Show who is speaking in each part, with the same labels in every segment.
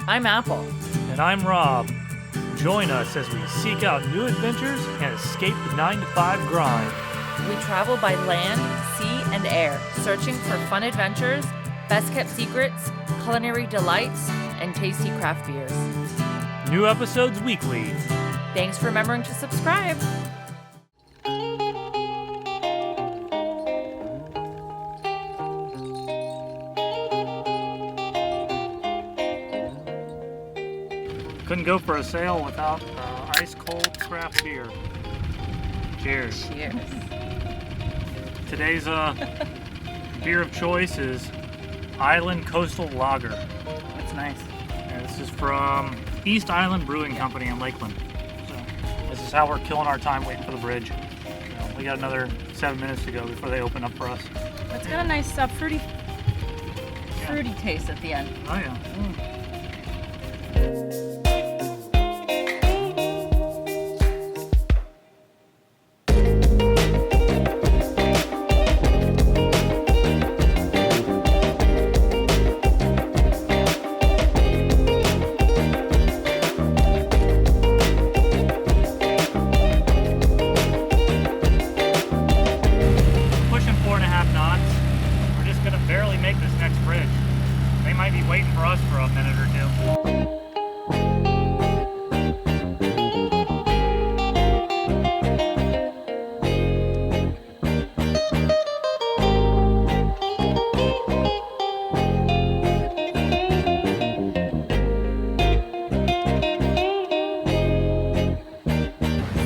Speaker 1: I'm Apple.
Speaker 2: And I'm Rob. Join us as we seek out new adventures and escape the 9-to-5 grind.
Speaker 1: We travel by land, sea, and air, searching for fun adventures, best-kept secrets, culinary delights, and tasty craft beers.
Speaker 2: New episodes weekly.
Speaker 1: Thanks for remembering to subscribe.
Speaker 2: Couldn't go for a sail without ice-cold craft beer. Cheers.
Speaker 1: Cheers.
Speaker 2: Today's beer of choice is Island Coastal Lager.
Speaker 1: That's nice.
Speaker 2: And this is from East Island Brewing Company in Lakeland. So this is how we're killing our time waiting for the bridge. We got another 7 minutes to go before they open up for us.
Speaker 1: It's got a nice fruity taste at the end.
Speaker 2: Oh yeah. Mm. 4.5 knots. We're just gonna barely make this next bridge. They might be waiting for us for a minute or two.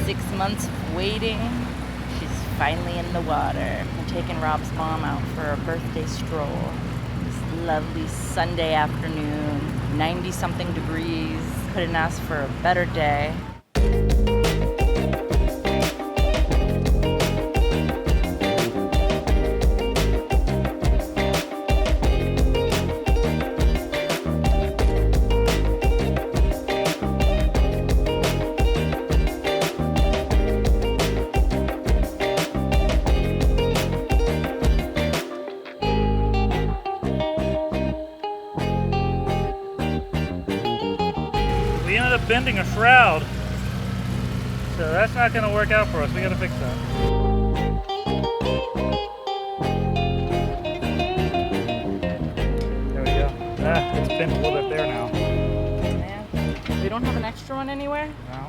Speaker 1: 6 months of waiting. She's finally in the water. We're taking Rob's mom out for a birthday stroll. This lovely Sunday afternoon, 90-something degrees. Couldn't ask for a better day.
Speaker 2: We ended up bending a shroud, so that's not going to work out for us. We got to fix that. There we go. It's bent a little bit there now.
Speaker 1: Yeah. We don't have an extra one anywhere?
Speaker 2: No,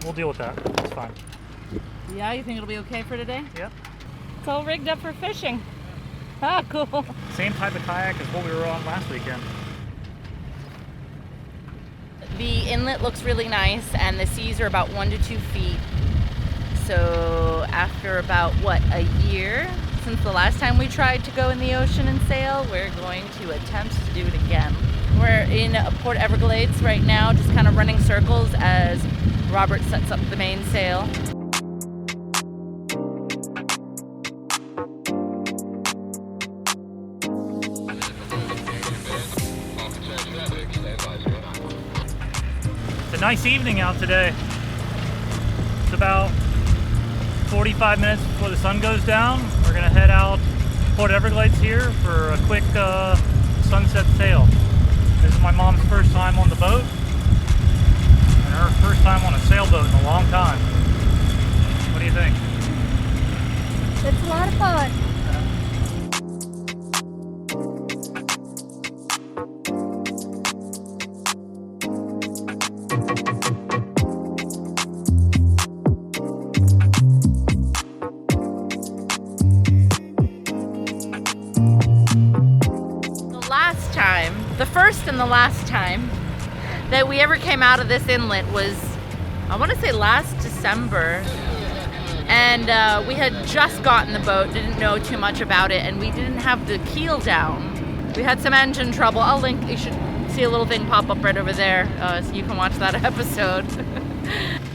Speaker 2: we'll deal with that. It's fine.
Speaker 1: Yeah, you think it'll be okay for today?
Speaker 2: Yep.
Speaker 1: It's all rigged up for fishing. Ah, cool.
Speaker 2: Same type of kayak as what we were on last weekend.
Speaker 1: The inlet looks really nice, and the seas are about 1 to 2 feet. So after about, a year since the last time we tried to go in the ocean and sail, we're going to attempt to do it again. We're in Port Everglades right now, just kind of running circles as Robert sets up the mainsail.
Speaker 2: It's a nice evening out today. It's about 45 minutes before the sun goes down. We're gonna head out Port Everglades here for a quick sunset sail. This is my mom's first time on the boat, and her first time on a sailboat in a long time. What do you think?
Speaker 3: It's a lot of fun.
Speaker 1: The first and the last time that we ever came out of this inlet was, I want to say last December. And we had just gotten the boat, didn't know too much about it, and we didn't have the keel down. We had some engine trouble. I'll link, you should see a little thing pop up right over there, so you can watch that episode.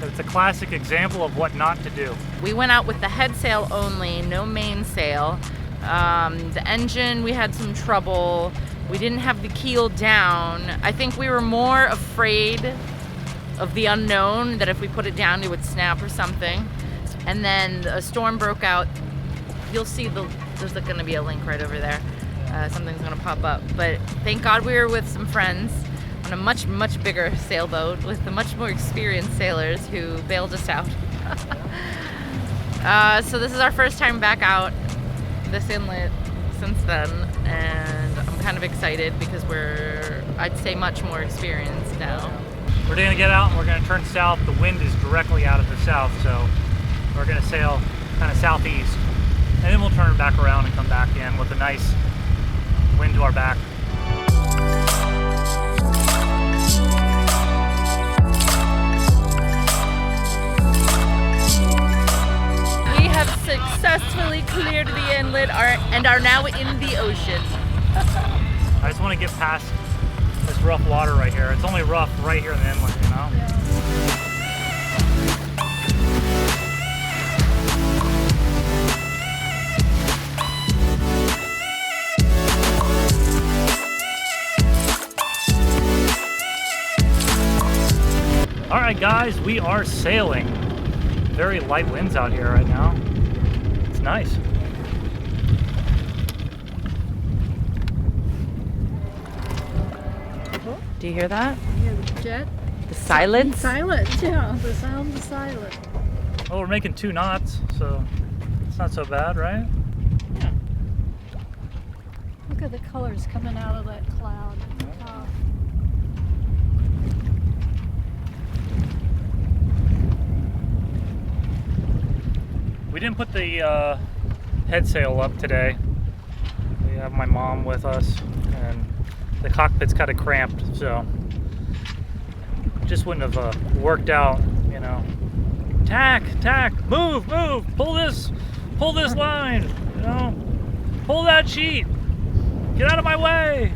Speaker 2: It's a classic example of what not to do.
Speaker 1: We went out with the head sail only, no mainsail. The engine, we had some trouble. We didn't have the keel down. I think we were more afraid of the unknown, that if we put it down, it would snap or something. And then a storm broke out. You'll see there's going to be a link right over there. Something's going to pop up. But thank God we were with some friends. on a much, much bigger sailboat with the much more experienced sailors who bailed us out. So this is our first time back out this inlet since then, and I'm kind of excited because we're, I'd say, much more experienced now.
Speaker 2: We're gonna get out and we're gonna turn south. The wind is directly out of the south, so we're gonna sail kind of southeast. And then we'll turn back around and come back in with a nice wind to our back.
Speaker 1: We have successfully cleared the inlet and are now in the ocean.
Speaker 2: I just want to get past this rough water right here. It's only rough right here in the inlet, you know?
Speaker 3: Yeah.
Speaker 2: All right, guys, we are sailing. Very light winds out here right now. It's nice.
Speaker 1: Do you hear that?
Speaker 3: You hear the jet?
Speaker 1: The silence?
Speaker 3: Silent, yeah. The sound is silent.
Speaker 2: Well, we're making 2 knots, so it's not so bad, right?
Speaker 1: Yeah.
Speaker 3: Look at the colors coming out of that cloud at the top.
Speaker 2: We didn't put the head sail up today. We have my mom with us, and the cockpit's kind of cramped, so just wouldn't have worked out, you know. Tack, move, pull this line, you know, pull that sheet, get out of my way,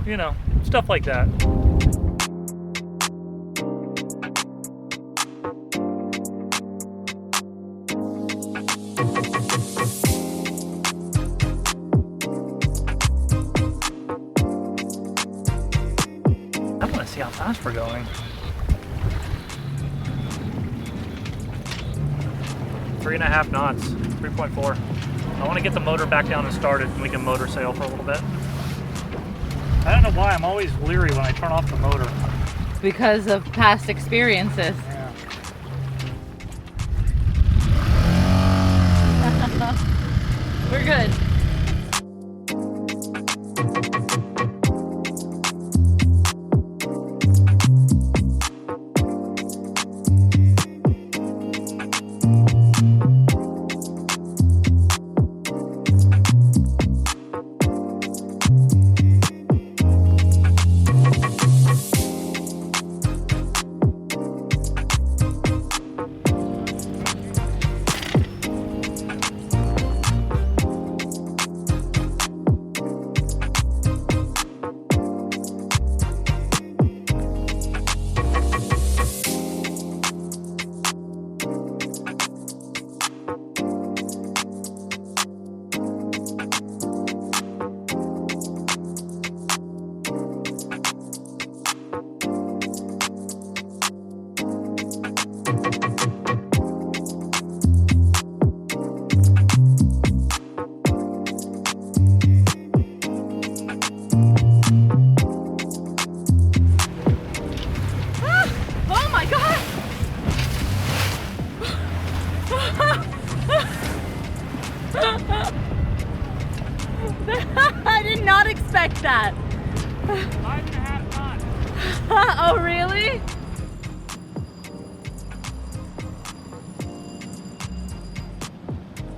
Speaker 2: you know, stuff like that. I want to see how fast we're going. 3.5 knots, 3.4. I want to get the motor back down and started, and we can motor sail for a little bit. I don't know why, I'm always leery when I turn off the motor.
Speaker 1: Because of past experiences.
Speaker 2: Yeah.
Speaker 1: We're good. I did not expect that.
Speaker 2: 5.5 knots.
Speaker 1: Oh, really?